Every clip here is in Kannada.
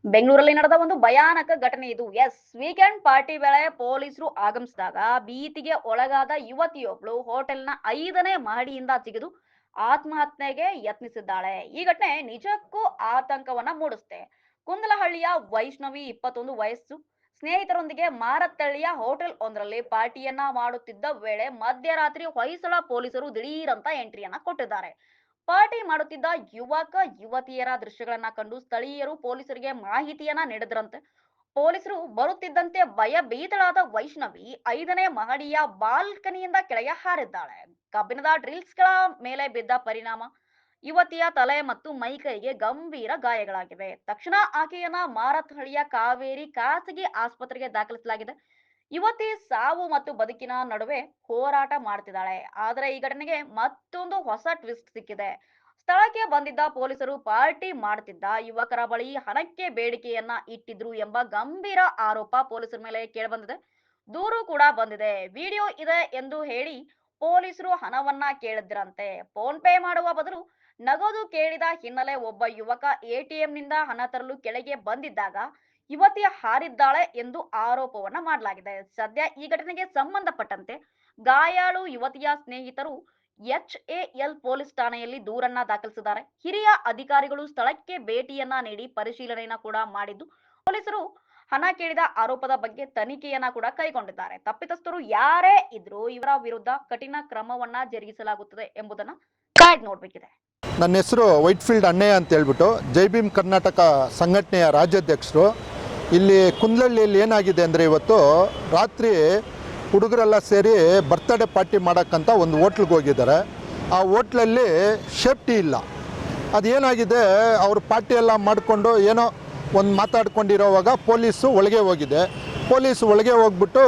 ಬೆಂಗಳೂರಲ್ಲಿ ನಡೆದ ಒಂದು ಭಯಾನಕ ಘಟನೆ ಇದು. ವೀಕೆಂಡ್ ಪಾರ್ಟಿ ವೇಳೆ ಪೊಲೀಸರು ಆಗಮಿಸಿದಾಗ ಭೀತಿಗೆ ಒಳಗಾದ ಯುವತಿಯೊಬ್ಳು ಹೋಟೆಲ್ನ 5ನೇ ಮಹಡಿಯಿಂದ ಜಿಗಿದು ಆತ್ಮಹತ್ಯೆಗೆ ಯತ್ನಿಸಿದ್ದಾಳೆ. ಈ ಘಟನೆ ನಿಜಕ್ಕೂ ಆತಂಕವನ್ನ ಮೂಡಿಸುತ್ತೆ. ಕುಂದಲಹಳ್ಳಿಯ ವೈಷ್ಣವಿ 21 ವಯಸ್ಸು ಸ್ನೇಹಿತರೊಂದಿಗೆ ಮಾರತ್ತಳ್ಳಿಯ ಹೋಟೆಲ್ ಒಂದರಲ್ಲಿ ಪಾರ್ಟಿಯನ್ನ ಮಾಡುತ್ತಿದ್ದ ವೇಳೆ ಮಧ್ಯರಾತ್ರಿ ಹೊಯ್ಸಳ ಪೊಲೀಸರು ದಿಢೀರಂತ ಎಂಟ್ರಿಯನ್ನ ಕೊಟ್ಟಿದ್ದಾರೆ. ಪಾರ್ಟಿ ಮಾಡುತ್ತಿದ್ದ ಯುವಕ ಯುವತಿಯರ ದೃಶ್ಯಗಳನ್ನ ಕಂಡು ಸ್ಥಳೀಯರು ಪೊಲೀಸರಿಗೆ ಮಾಹಿತಿಯನ್ನ ನೀಡಿದ್ರಂತೆ. ಪೊಲೀಸರು ಬರುತ್ತಿದ್ದಂತೆ ಭಯಭೀತಳಾದ ವೈಷ್ಣವಿ 5ನೇ ಮಹಡಿಯ ಬಾಲ್ಕನಿಯಿಂದ ಕೆಳಗೆ ಹಾರಿದ್ದಾಳೆ. ಕಬ್ಬಿಣದ ಡ್ರಿಲ್ಸ್ಗಳ ಮೇಲೆ ಬಿದ್ದ ಪರಿಣಾಮ ಯುವತಿಯ ತಲೆ ಮತ್ತು ಮೈಕೈಗೆ ಗಂಭೀರ ಗಾಯಗಳಾಗಿವೆ. ತಕ್ಷಣ ಆಕೆಯನ್ನ ಮಾರತ್ಹಳ್ಳಿಯ ಕಾವೇರಿ ಖಾಸಗಿ ಆಸ್ಪತ್ರೆಗೆ ದಾಖಲಿಸಲಾಗಿದೆ. ಯುವತಿ ಸಾವು ಮತ್ತು ಬದುಕಿನ ನಡುವೆ ಹೋರಾಟ ಮಾಡ್ತಿದ್ದಾಳೆ. ಆದರೆ ಈ ಘಟನೆಗೆ ಮತ್ತೊಂದು ಹೊಸ ಟ್ವಿಸ್ಟ್ ಸಿಕ್ಕಿದೆ. ಸ್ಥಳಕ್ಕೆ ಬಂದಿದ್ದ ಪೊಲೀಸರು ಪಾರ್ಟಿ ಮಾಡ್ತಿದ್ದ ಯುವಕರ ಬಳಿ ಹಣಕ್ಕೆ ಬೇಡಿಕೆಯನ್ನ ಇಟ್ಟಿದ್ರು ಎಂಬ ಗಂಭೀರ ಆರೋಪ ಪೊಲೀಸರ ಮೇಲೆ ಕೇಳಿಬಂದಿದೆ. ದೂರು ಕೂಡ ಬಂದಿದೆ. ವಿಡಿಯೋ ಇದೆ ಎಂದು ಹೇಳಿ ಪೊಲೀಸರು ಹಣವನ್ನ ಕೇಳಿದ್ರಂತೆ. ಫೋನ್ ಪೇ ಮಾಡುವ ಬದಲು ನಗದು ಕೇಳಿದ ಹಿನ್ನೆಲೆ ಒಬ್ಬ ಯುವಕ ಎಟಿಎಂನಿಂದ ಹಣ ತರಲು ಕೆಳಗೆ ಬಂದಿದ್ದಾಗ ಯುವತಿ ಹಾರಿದ್ದಾಳೆ ಎಂದು ಆರೋಪವನ್ನ ಮಾಡಲಾಗಿದೆ. ಸದ್ಯ ಈ ಘಟನೆಗೆ ಸಂಬಂಧಪಟ್ಟಂತೆ ಗಾಯಾಳು ಯುವತಿಯ ಸ್ನೇಹಿತರು HAL ಪೊಲೀಸ್ ಠಾಣೆಯಲ್ಲಿ ದೂರನ್ನ ದಾಖಲಿಸಿದ್ದಾರೆ. ಹಿರಿಯ ಅಧಿಕಾರಿಗಳು ಸ್ಥಳಕ್ಕೆ ಭೇಟಿಯನ್ನ ನೀಡಿ ಪರಿಶೀಲನೆಯನ್ನ ಕೂಡ ಮಾಡಿದ್ದು, ಪೊಲೀಸರು ಹಣ ಕೇಳಿದ ಆರೋಪದ ಬಗ್ಗೆ ತನಿಖೆಯನ್ನ ಕೂಡ ಕೈಗೊಂಡಿದ್ದಾರೆ. ತಪ್ಪಿತಸ್ಥರು ಯಾರೇ ಇದ್ರೂ ಇವರ ವಿರುದ್ಧ ಕಠಿಣ ಕ್ರಮವನ್ನ ಜರುಗಿಸಲಾಗುತ್ತದೆ ಎಂಬುದನ್ನ ಕಾಯ್ದು ನೋಡ್ಬೇಕಿದೆ. ನನ್ನ ಹೆಸರು ವೈಟ್ಫೀಲ್ಡ್ ಅಣ್ಣಯ್ಯ ಅಂತ ಹೇಳ್ಬಿಟ್ಟು ಜೈ ಭೀಮ್ ಕರ್ನಾಟಕ ಸಂಘಟನೆಯ ರಾಜ್ಯಾಧ್ಯಕ್ಷರು. ಇಲ್ಲಿ ಕುಂದಲಹಳ್ಳಿಯಲ್ಲಿ ಏನಾಗಿದೆ ಅಂದರೆ, ಇವತ್ತು ರಾತ್ರಿ ಹುಡುಗರೆಲ್ಲ ಸೇರಿ ಬರ್ತ್ಡೇ ಪಾರ್ಟಿ ಮಾಡೋಕ್ಕಂತ ಒಂದು ಹೋಟ್ಲಿಗೆ ಹೋಗಿದ್ದಾರೆ. ಆ ಹೋಟ್ಲಲ್ಲಿ ಸೇಫ್ಟಿ ಇಲ್ಲ. ಅದೇನಾಗಿದೆ, ಅವರು ಪಾರ್ಟಿ ಎಲ್ಲ ಮಾಡಿಕೊಂಡು ಏನೋ ಒಂದು ಮಾತಾಡ್ಕೊಂಡಿರೋವಾಗ ಪೊಲೀಸು ಒಳಗೆ ಹೋಗಿದೆ. ಪೊಲೀಸು ಒಳಗೆ ಹೋಗ್ಬಿಟ್ಟು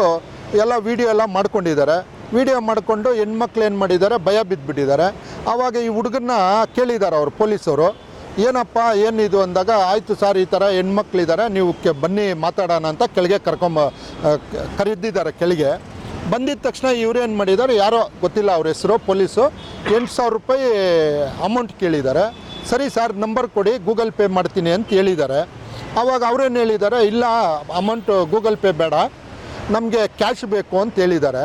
ಎಲ್ಲ ವೀಡಿಯೋ ಎಲ್ಲ ಮಾಡ್ಕೊಂಡಿದ್ದಾರೆ. ವೀಡಿಯೋ ಮಾಡಿಕೊಂಡು ಹೆಣ್ಮಕ್ಳು ಏನು ಮಾಡಿದ್ದಾರೆ, ಭಯ ಬಿದ್ದುಬಿಟ್ಟಿದ್ದಾರೆ. ಆವಾಗ ಈ ಹುಡುಗರನ್ನ ಕೇಳಿದ್ದಾರೆ ಅವರು ಪೊಲೀಸವರು, ಏನಪ್ಪ ಏನಿದು ಅಂದಾಗ, ಆಯಿತು ಸರ್ ಈ ಥರ ಹೆಣ್ಮಕ್ಳಿದ್ದಾರೆ, ನೀವು ಬನ್ನಿ ಮಾತಾಡೋಣ ಅಂತ ಕೆಳಗೆ ಕರೆದಿದ್ದಾರೆ. ಕೆಳಗೆ ಬಂದಿದ್ದ ತಕ್ಷಣ ಇವರೇನು ಮಾಡಿದ್ದಾರೆ, ಯಾರೋ ಗೊತ್ತಿಲ್ಲ ಅವ್ರ ಹೆಸರು, ಪೊಲೀಸು 8,000 ರೂಪಾಯಿ ಅಮೌಂಟ್ ಕೇಳಿದ್ದಾರೆ. ಸರಿ ಸರ್ ನಂಬರ್ ಕೊಡಿ ಗೂಗಲ್ ಪೇ ಮಾಡ್ತೀನಿ ಅಂತ ಹೇಳಿದ್ದಾರೆ. ಆವಾಗ ಅವ್ರೇನು ಹೇಳಿದ್ದಾರೆ, ಇಲ್ಲ ಅಮೌಂಟ್ ಗೂಗಲ್ ಪೇ ಬೇಡ, ನಮಗೆ ಕ್ಯಾಶ್ ಬೇಕು ಅಂತ ಹೇಳಿದ್ದಾರೆ.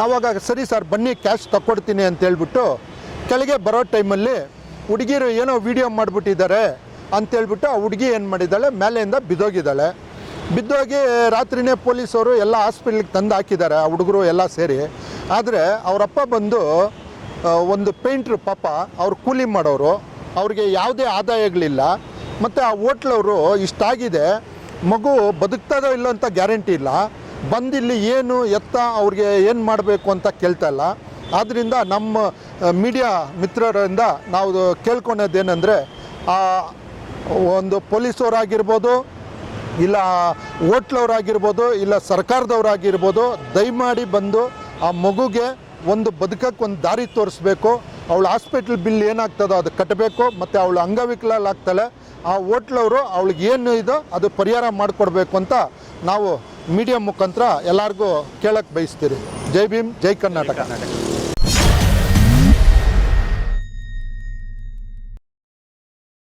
ಆವಾಗ ಸರಿ ಸರ್ ಬನ್ನಿ ಕ್ಯಾಶ್ ತಗೊಡ್ತೀನಿ ಅಂತ ಹೇಳ್ಬಿಟ್ಟು ಕೆಳಗೆ ಬರೋ ಟೈಮಲ್ಲಿ ಹುಡುಗಿರು ಏನೋ ವೀಡಿಯೋ ಮಾಡಿಬಿಟ್ಟಿದ್ದಾರೆ ಅಂತೇಳ್ಬಿಟ್ಟು ಆ ಹುಡುಗಿ ಏನು ಮಾಡಿದ್ದಾಳೆ, ಮೇಲೆಯಿಂದ ಬಿದ್ದೋಗಿದ್ದಾಳೆ. ಬಿದ್ದೋಗಿ ರಾತ್ರಿನೇ ಪೊಲೀಸವರು ಎಲ್ಲ ಹಾಸ್ಪಿಟ್ಲಿಗೆ ತಂದು ಹಾಕಿದ್ದಾರೆ, ಆ ಹುಡುಗರು ಎಲ್ಲ ಸೇರಿ. ಆದರೆ ಅವರಪ್ಪ ಬಂದು ಒಂದು ಪೇಂಟ್ರು, ಪಾಪ ಅವ್ರು ಕೂಲಿ ಮಾಡೋರು, ಅವ್ರಿಗೆ ಯಾವುದೇ ಆದಾಯಗಳಿಲ್ಲ. ಮತ್ತು ಆ ಹೋಟ್ಲವರು ಇಷ್ಟಾಗಿದೆ, ಮಗು ಬದುಕ್ತದೋ ಇಲ್ಲೋ ಅಂತ ಗ್ಯಾರಂಟಿ ಇಲ್ಲ, ಬಂದಿಲ್ಲಿ ಏನು ಎತ್ತ ಅವ್ರಿಗೆ ಏನು ಮಾಡಬೇಕು ಅಂತ ಕೇಳ್ತಾ ಇಲ್ಲ. ಆದ್ದರಿಂದ ನಮ್ಮ ಮೀಡಿಯಾ ಮಿತ್ರರಿಂದ ನಾವು ಕೇಳ್ಕೊಳೋದೇನೆಂದರೆ, ಒಂದು ಪೊಲೀಸವರಾಗಿರ್ಬೋದು, ಇಲ್ಲ ಹೋಟ್ಲವರಾಗಿರ್ಬೋದು, ಇಲ್ಲ ಸರ್ಕಾರದವರಾಗಿರ್ಬೋದು, ದಯಮಾಡಿ ಬಂದು ಆ ಮಗುಗೆ ಒಂದು ಬದುಕಕ್ಕೆ ಒಂದು ದಾರಿ ತೋರಿಸ್ಬೇಕು. ಅವಳ ಹಾಸ್ಪಿಟ್ಲ್ ಬಿಲ್ ಏನಾಗ್ತದೋ ಅದು ಕಟ್ಟಬೇಕು. ಮತ್ತು ಅವಳು ಅಂಗವಿಕಲಾಗ್ತಾಳೆ, ಆ ಹೋಟ್ಲವರು ಅವಳಿಗೆ ಏನು ಇದೋ ಅದು ಪರಿಹಾರ ಮಾಡಿಕೊಡ್ಬೇಕು ಅಂತ ನಾವು ಮೀಡಿಯಾ ಮುಖಾಂತರ ಎಲ್ಲರಿಗೂ ಕೇಳಕ್ಕೆ ಬಯಸ್ತೀರಿ. ಜೈ ಭೀಮ್, ಜೈ ಕರ್ನಾಟಕ.